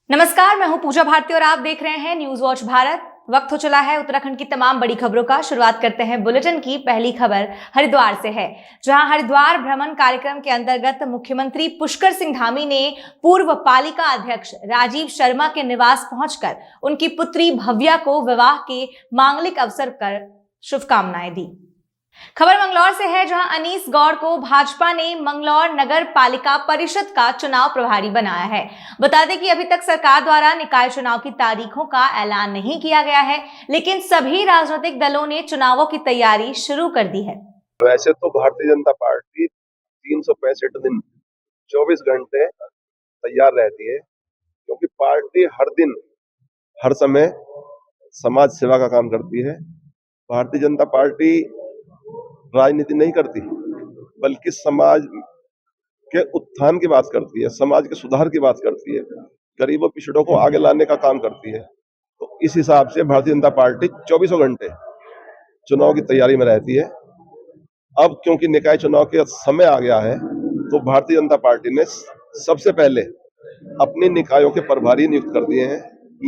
नमस्कार, मैं हूं पूजा भारती और आप देख रहे हैं न्यूज वॉच भारत। वक्त हो चला है उत्तराखंड की तमाम बड़ी खबरों का। शुरुआत करते हैं बुलेटिन की। पहली खबर हरिद्वार से है, जहां हरिद्वार भ्रमण कार्यक्रम के अंतर्गत मुख्यमंत्री पुष्कर सिंह धामी ने पूर्व पालिका अध्यक्ष राजीव शर्मा के निवास पहुंचकर उनकी पुत्री भव्या को विवाह के मांगलिक अवसर पर शुभकामनाएं दी। खबर मंगलौर से है, जहां अनीस गौड़ को भाजपा ने मंगलौर नगर पालिका परिषद का चुनाव प्रभारी बनाया है। बता दें कि अभी तक सरकार द्वारा निकाय चुनाव की तारीखों का ऐलान नहीं किया गया है, लेकिन सभी राजनीतिक दलों ने चुनावों की तैयारी शुरू कर दी है। वैसे तो भारतीय जनता पार्टी 365 दिन 24 घंटे तैयार रहती है, क्योंकि पार्टी हर दिन हर समय समाज सेवा का काम करती है। भारतीय जनता पार्टी राजनीति नहीं करती, बल्कि समाज के उत्थान की बात करती है, समाज के सुधार की बात करती है, गरीबों पिछड़ों को आगे लाने का काम करती है। तो इस हिसाब से भारतीय जनता पार्टी 24 घंटे चुनाव की तैयारी में रहती है। अब क्योंकि निकाय चुनाव के समय आ गया है, तो भारतीय जनता पार्टी ने सबसे पहले अपने निकायों के प्रभारी नियुक्त कर दिए हैं।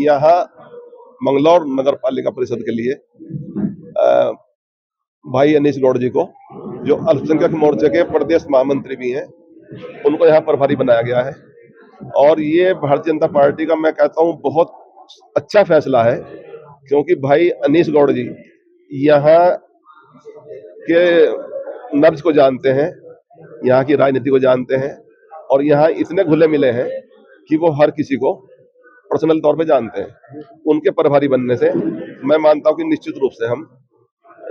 यहाँ मंगलौर नगर पालिका परिषद के लिए भाई अनीस गौड़ जी को, जो अल्पसंख्यक मोर्चे के प्रदेश महामंत्री भी हैं, उनको यहाँ प्रभारी बनाया गया है। और ये भारतीय जनता पार्टी का, मैं कहता हूँ, बहुत अच्छा फैसला है, क्योंकि भाई अनीस गौड़ जी यहाँ के नब्ज को जानते हैं, यहाँ की राजनीति को जानते हैं, और यहाँ इतने घुले मिले हैं कि वो हर किसी को पर्सनल तौर पे जानते हैं। उनके प्रभारी बनने से मैं मानता हूँ कि निश्चित रूप से हम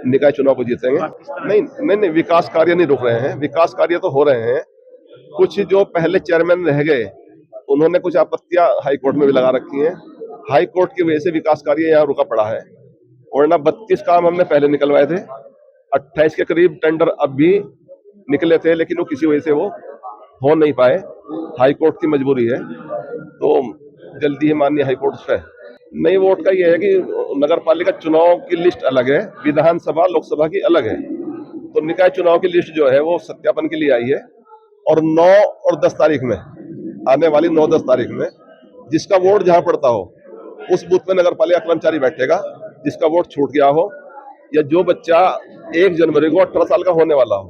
निकाय चुनाव को जीतेंगे। नहीं, विकास कार्य नहीं रुक रहे हैं, विकास कार्य तो हो रहे हैं। कुछ जो पहले चेयरमैन रह गए, उन्होंने कुछ आपत्तियां हाईकोर्ट में भी लगा रखी हैं। हाईकोर्ट की वजह से विकास कार्य यहाँ रुका पड़ा है, वरना 32 काम हमने पहले निकलवाए थे। 28 के करीब टेंडर अब भी निकले थे, लेकिन वो किसी वजह से वो हो नहीं पाए। हाईकोर्ट की मजबूरी है, तो जल्दी ही माननीय हाईकोर्ट से नई वोट का ये है कि नगर पालिका चुनाव की लिस्ट अलग है, विधानसभा लोकसभा की अलग है। तो निकाय चुनाव की लिस्ट जो है वो सत्यापन के लिए आई है, और 9 और 10 तारीख में, आने वाली 9-10 तारीख में, जिसका वोट जहां पड़ता हो उस बूथ पे नगर पालिका कर्मचारी बैठेगा। जिसका वोट छूट गया हो, या जो बच्चा 1 जनवरी को 18 साल का होने वाला हो,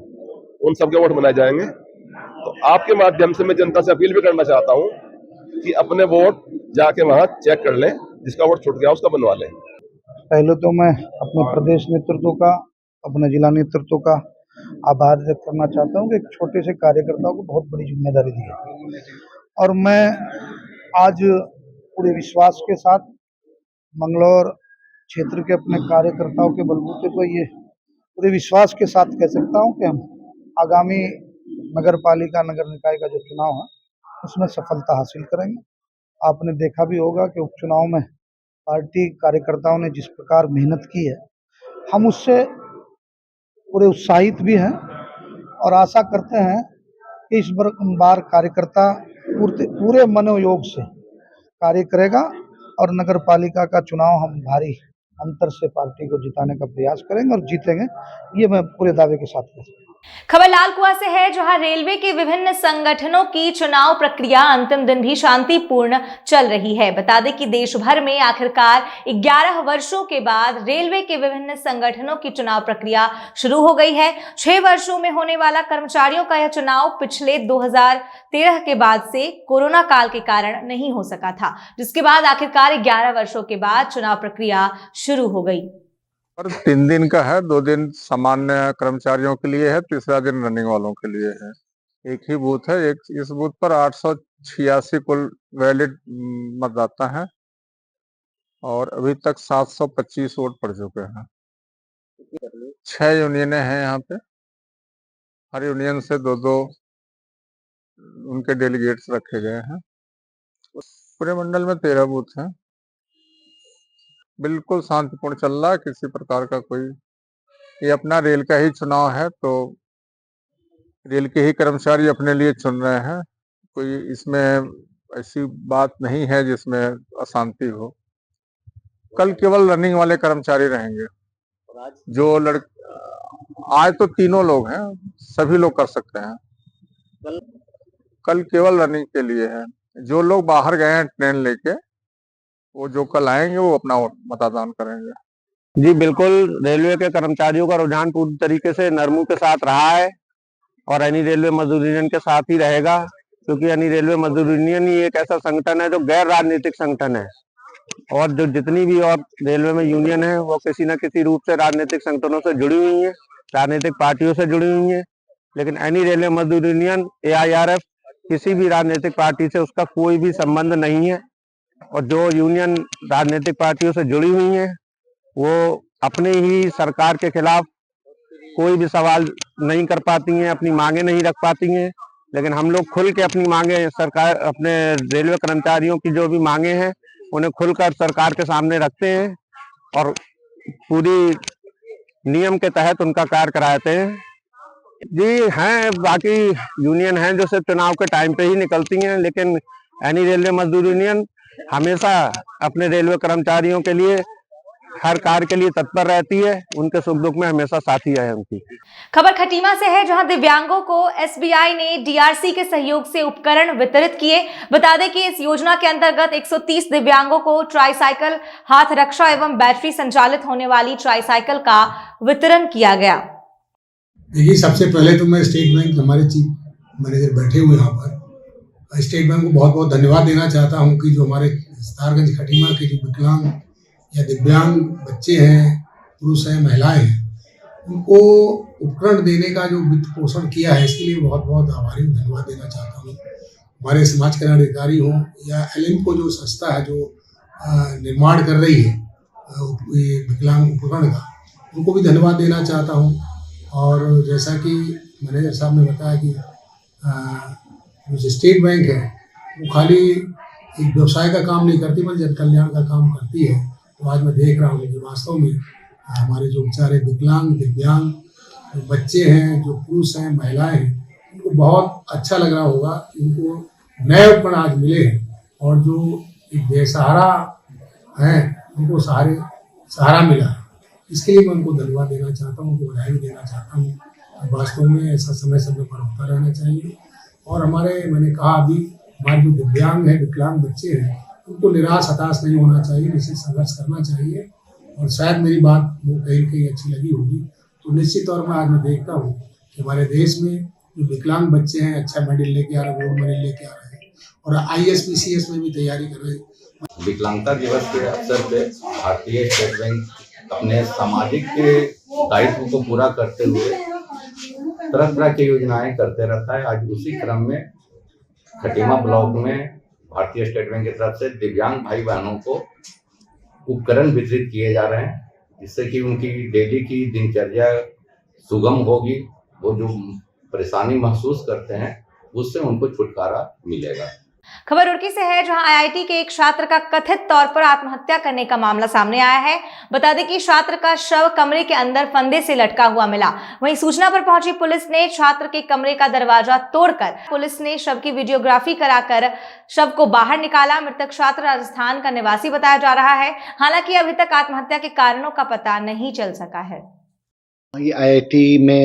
उन सबके वोट बनाए जाएंगे। तो आपके माध्यम से मैं जनता से अपील भी करना चाहता हूं कि अपने वोट जाके वहां चेक कर लें, जिसका वोट छूट गया उसका बनवा लें। पहले तो मैं अपने प्रदेश नेतृत्व का, अपने जिला नेतृत्व का आभार व्यक्त करना चाहता हूँ कि एक छोटे से कार्यकर्ताओं को बहुत बड़ी जिम्मेदारी दी है, और मैं आज पूरे विश्वास के साथ मंगलौर क्षेत्र के अपने कार्यकर्ताओं के बलबूते पर ये पूरे विश्वास के साथ कह सकता हूँ कि हम आगामी नगर पालिका नगर निकाय का जो चुनाव है उसमें सफलता हासिल करेंगे। आपने देखा भी होगा कि उपचुनाव में पार्टी कार्यकर्ताओं ने जिस प्रकार मेहनत की है, हम उससे पूरे उत्साहित भी हैं, और आशा करते हैं कि इस बार कार्यकर्ता पूरे मनोयोग से कार्य करेगा, और नगर पालिका का चुनाव हम भारी अंतर से पार्टी को जिताने का प्रयास करेंगे और जीतेंगे, ये मैं पूरे दावे के साथ कहता हूं। खबर लालकुआं से है, जहां रेलवे के विभिन्न संगठनों की चुनाव प्रक्रिया अंतिम दिन भी शांतिपूर्ण चल रही है। बता दें कि देश भर में आखिरकार 11 वर्षों के बाद रेलवे के विभिन्न संगठनों की चुनाव प्रक्रिया शुरू हो गई है। 6 वर्षों में होने वाला कर्मचारियों का यह चुनाव पिछले 2013 के बाद से कोरोना काल के कारण नहीं हो सका था, जिसके बाद आखिरकार 11 वर्षों के बाद चुनाव प्रक्रिया शुरू हो गई। और 3 दिन का है, 2 दिन सामान्य कर्मचारियों के लिए है, तीसरा दिन रनिंग वालों के लिए है। एक ही बूथ है, इस बूथ पर 886 कुल वैलिड मतदाता हैं, और अभी तक 725 वोट पड़ चुके हैं। 6 यूनियनें हैं यहाँ पे, हर यूनियन से 2-2 उनके डेलीगेट्स रखे गए हैं। पूरे मंडल में 13 बूथ हैं। बिल्कुल शांतिपूर्ण चल रहा है, किसी प्रकार का कोई, ये अपना रेल का ही चुनाव है, तो रेल के ही कर्मचारी अपने लिए चुन रहे हैं। कोई इसमें ऐसी बात नहीं है जिसमें अशांति हो। कल केवल रनिंग वाले कर्मचारी रहेंगे। जो आज तो तीनों लोग हैं, सभी लोग कर सकते हैं। कल केवल रनिंग के लिए है। जो लोग बाहर गए हैं ट्रेन लेके, वो जो कल आएंगे वो अपना मतदान करेंगे। जी बिल्कुल, रेलवे के कर्मचारियों का रुझान पूरी तरीके से नरमू के साथ रहा है और एनी रेलवे मजदूर यूनियन के साथ ही रहेगा, क्योंकि एनी रेलवे मजदूर यूनियन ही एक ऐसा संगठन है जो गैर राजनीतिक संगठन है, और जो जितनी भी और रेलवे में यूनियन है वो किसी न किसी रूप से राजनीतिक संगठनों से जुड़ी हुई है, राजनीतिक पार्टियों से जुड़ी हुई है। लेकिन एनी रेलवे मजदूर यूनियन AIRF किसी भी राजनीतिक पार्टी से उसका कोई भी संबंध नहीं है, और जो यूनियन राजनीतिक पार्टियों से जुड़ी हुई है वो अपने ही सरकार के खिलाफ कोई भी सवाल नहीं कर पाती हैं, अपनी मांगे नहीं रख पाती हैं। लेकिन हम लोग खुल के अपनी मांगे सरकार, अपने रेलवे कर्मचारियों की जो भी मांगे हैं उन्हें खुलकर सरकार के सामने रखते हैं और पूरी नियम के तहत उनका कार्य कराते हैं। जी हैं, बाकी यूनियन हैं जो सिर्फ चुनाव के टाइम पे ही निकलती हैं, लेकिन एनी रेलवे मजदूर यूनियन हमेशा अपने रेलवे कर्मचारियों के लिए हर कार्य के लिए तत्पर रहती है, उनके सुख दुख में हमेशा साथी है उनकी। खबर खटीमा से है, जहां दिव्यांगों को SBI ने DRC के सहयोग से उपकरण वितरित किए। बता दें कि इस योजना के अंतर्गत 130 दिव्यांगों को ट्राईसाइकिल, हाथ रक्षा एवं बैटरी संचालित होने वाली ट्राईसाइकिल का वितरण किया गया। देखिए, सबसे पहले तो मैं स्टेट बैंक, हमारे चीफ मैनेजर बैठे हुए यहाँ पर, स्टेट बैंक को बहुत बहुत धन्यवाद देना चाहता हूँ कि जो हमारे सितारगंज खटीमा के जो विकलांग या दिव्यांग बच्चे हैं, पुरुष हैं, महिलाएं हैं, उनको उपकरण देने का जो वित्त पोषण किया है, इसके लिए बहुत बहुत आभारी हूँ, धन्यवाद देना चाहता हूँ। हमारे समाज कल्याण अधिकारी हों या LMCO जो संस्था है जो निर्माण कर रही है ये विकलांग उपकरण का, उनको भी धन्यवाद देना चाहता हूँ। और जैसा कि मैनेजर साहब ने बताया कि जो स्टेट बैंक है वो खाली एक व्यवसाय का काम नहीं करती बल्कि जन कल्याण का काम करती है। तो आज मैं देख रहा हूँ कि वास्तव में हमारे जो बेचारे विकलांग, दिव्यांग जो बच्चे हैं, जो पुरुष हैं, महिलाएं हैं, उनको बहुत अच्छा लग रहा होगा कि उनको नए उपकरण आज मिले हैं, और जो एक बेसहारा हैं उनको सहारा मिला है। इसके लिए मैं उनको धन्यवाद देना चाहता हूँ, उनको बधाई भी देना चाहता हूँ। वास्तव में ऐसा समय समय पर होता रहना चाहिए। और मैंने कहा अभी, हमारे जो दिव्यांग है, विकलांग बच्चे हैं, उनको निराश हताश नहीं होना चाहिए, निश्चित संघर्ष करना चाहिए। और शायद मेरी बात वो कहीं अच्छी लगी होगी, तो निश्चित तौर पर आज मैं देखता हूँ कि हमारे देश में जो विकलांग बच्चे हैं अच्छा मेडल लेके आ रहे हैं, गोल्ड मेडल लेके आ रहे हैं, और ISPCS में भी तैयारी कर रहे हैं। विकलांगता दिवस के अवसर पे भारतीय स्टेट बैंक अपने सामाजिक के दायित्व को पूरा करते हुए तरह तरह की योजनाएं करते रहता है। आज उसी क्रम में खटीमा ब्लॉक में भारतीय स्टेट बैंक की तरफ से दिव्यांग भाई बहनों को उपकरण वितरित किए जा रहे हैं, जिससे कि उनकी डेली की दिनचर्या सुगम होगी। वो जो परेशानी महसूस करते हैं उससे उनको छुटकारा मिलेगा। खबर रुड़की से है, जहां IIT के एक छात्र का कथित तौर पर आत्महत्या करने का मामला सामने आया है। बता दें कि छात्र का शव कमरे के अंदर फंदे से लटका हुआ मिला। वहीं सूचना पर पहुंची पुलिस ने छात्र के कमरे का दरवाजा तोड़कर पुलिस ने शव की वीडियोग्राफी कराकर शव को बाहर निकाला। मृतक छात्र राजस्थान का निवासी बताया जा रहा है। हालांकि अभी तक आत्महत्या के कारणों का पता नहीं चल सका है। ये IIT में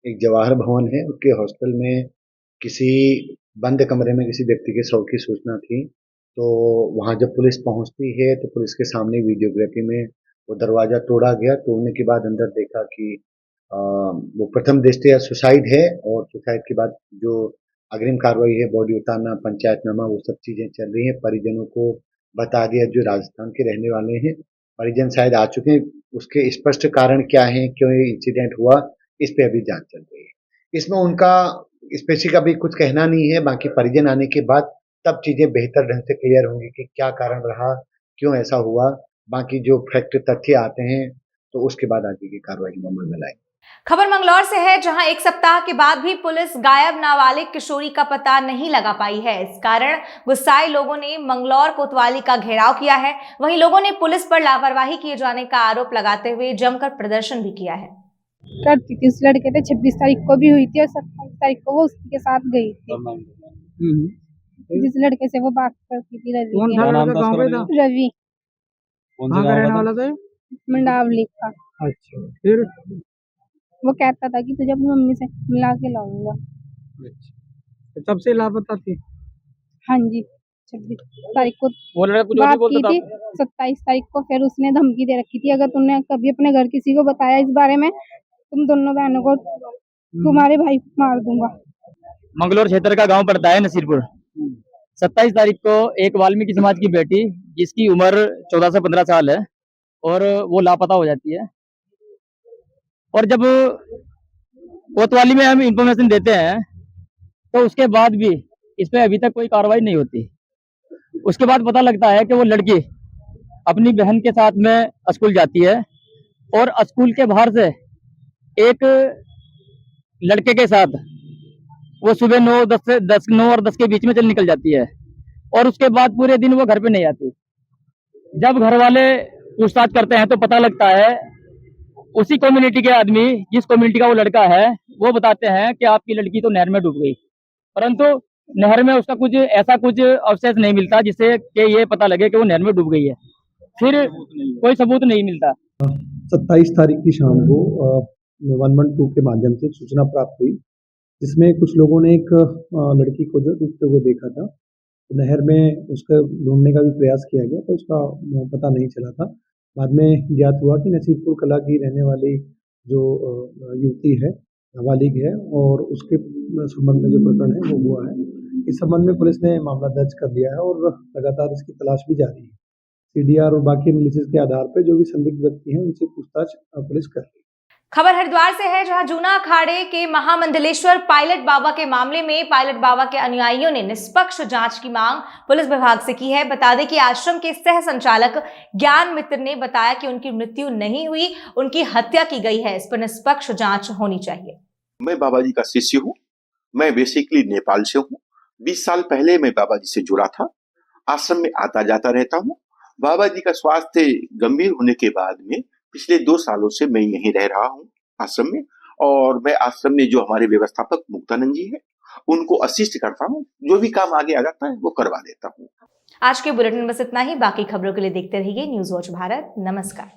एक जवाहर भवन है, उसके हॉस्टल में किसी बंद कमरे में किसी व्यक्ति के शव की सूचना थी। तो वहां जब पुलिस पहुंचती है तो पुलिस के सामने वीडियोग्राफी में वो दरवाजा तोड़ा गया। तोड़ने के बाद अंदर देखा कि वो प्रथम दृष्टया सुसाइड है, और सुसाइड के बाद जो अग्रिम कार्रवाई है, बॉडी उतारना, पंचायतनामा, वो सब चीजें चल रही हैं। परिजनों को बता दिया जो राजस्थान के रहने वाले हैं, परिजन शायद आ चुके हैं। उसके स्पष्ट कारण क्या है, क्यों ये इंसिडेंट हुआ, इस पे अभी जांच चल रही है। इसमें उनका स्पेसिफिक अभी कुछ कहना नहीं है, बाकी परिजन आने के बाद तब चीजें बेहतर ढंग से क्लियर होंगी कि क्या कारण रहा, क्यों ऐसा हुआ। बाकी जो फैक्ट तथ्य आते हैं तो उसके बाद आगे की कार्रवाई अमल में लाएंगे। खबर मंगलौर से है, जहां एक सप्ताह के बाद भी पुलिस गायब नाबालिग किशोरी का पता नहीं लगा पाई है। इस कारण गुस्साए लोगों ने मंगलौर कोतवाली का घेराव किया है। वहीं लोगों ने पुलिस पर लापरवाही किए जाने का आरोप लगाते हुए जमकर प्रदर्शन भी किया है। करती थी उस लड़के थे, 26 तारीख को भी हुई थी और 27 तारीख को वो उसके साथ गई थी। जिस लड़के से वो बात करती थी, रवि। कौन था लड़का, गाँव में था? रवि। कहाँ का रहने वाला था? मंडावली का। अच्छा, फिर वो कहता था कि तुझे अपनी मम्मी से मिला के लाऊंगा। अच्छा, तब से लापता थी? हाँ जी। 26 तारीख को वो लड़का कुछ और बात भी बोलता की था थी। 27 तारीख को फिर उसने धमकी दे रखी थी, अगर तुमने कभी अपने घर किसी को बताया इस बारे में, तुम दोनों बहनों को, तुम्हारे भाई को मार दूंगा। मंगलोर क्षेत्र का गांव पड़ता है नसीरपुर। 27 तारीख को एक वाल्मीकि समाज की बेटी जिसकी उम्र 14 से 15 साल है और वो लापता हो जाती है, और जब कोतवाली में हम इंफॉर्मेशन देते हैं तो उसके बाद भी इस पे अभी तक कोई कार्रवाई नहीं होती। उसके बाद पता लगता है कि वो लड़की अपनी बहन के साथ में स्कूल जाती है और स्कूल के बाहर से एक लड़के के साथ वो सुबह 9 और 10 के बीच में निकल जाती है, और उसके बाद पूरे दिन वो घर पे नहीं आती। जब घर वाले पूछताछ करते हैं तो पता लगता है उसी कम्युनिटी के आदमी, जिस कम्युनिटी का वो लड़का है, वो बताते हैं कि आपकी लड़की तो नहर में डूब गई, परंतु नहर में उसका कुछ ऐसा कुछ अवशेष नहीं मिलता जिससे कि ये पता लगे कि वो नहर में डूब गई है। फिर कोई सबूत नहीं मिलता। 27 तारीख की शाम को 112 के माध्यम से एक सूचना प्राप्त हुई, जिसमें कुछ लोगों ने एक लड़की को जो डूबते हुए देखा था। नहर में उसका ढूंढने का भी प्रयास किया गया तो उसका पता नहीं चला था। बाद में ज्ञात हुआ कि नसीरपुर कला की रहने वाली जो युवती है, नाबालिग है, और उसके संबंध में जो प्रकरण है वो हुआ है। इस संबंध में पुलिस ने मामला दर्ज कर लिया है और लगातार इसकी तलाश भी जारी है। सीडीआर और बाकी एनालिसिस के आधार पर जो भी संदिग्ध व्यक्ति हैं उनसे पूछताछ पुलिस कर रही है। खबर हरिद्वार से है, जहां जूना अखाड़े के महामंडलेश्वर पायलट बाबा के मामले में पायलट बाबा के अनुयायियों ने निष्पक्ष जांच की मांग पुलिस विभाग से की है। बता दें कि आश्रम के सह संचालक ज्ञान मित्र ने बताया कि उनकी मृत्यु नहीं हुई, उनकी हत्या की गई है। इस पर निष्पक्ष जांच होनी चाहिए। मैं बाबा जी का शिष्य हूँ। मैं बेसिकली नेपाल से हूँ। 20 साल पहले मैं बाबा जी से जुड़ा था। आश्रम में आता जाता रहता हूँ। बाबा जी का स्वास्थ्य गंभीर होने के बाद में पिछले 2 सालों से मैं यहीं रह रहा हूँ आश्रम में, और मैं आश्रम में जो हमारे व्यवस्थापक मुक्तानंद जी है उनको असिस्ट करता हूँ। जो भी काम आगे आ जाता है वो करवा देता हूँ। आज के बुलेटिन में बस इतना ही। बाकी खबरों के लिए देखते रहिए न्यूज़ वॉच भारत। नमस्कार।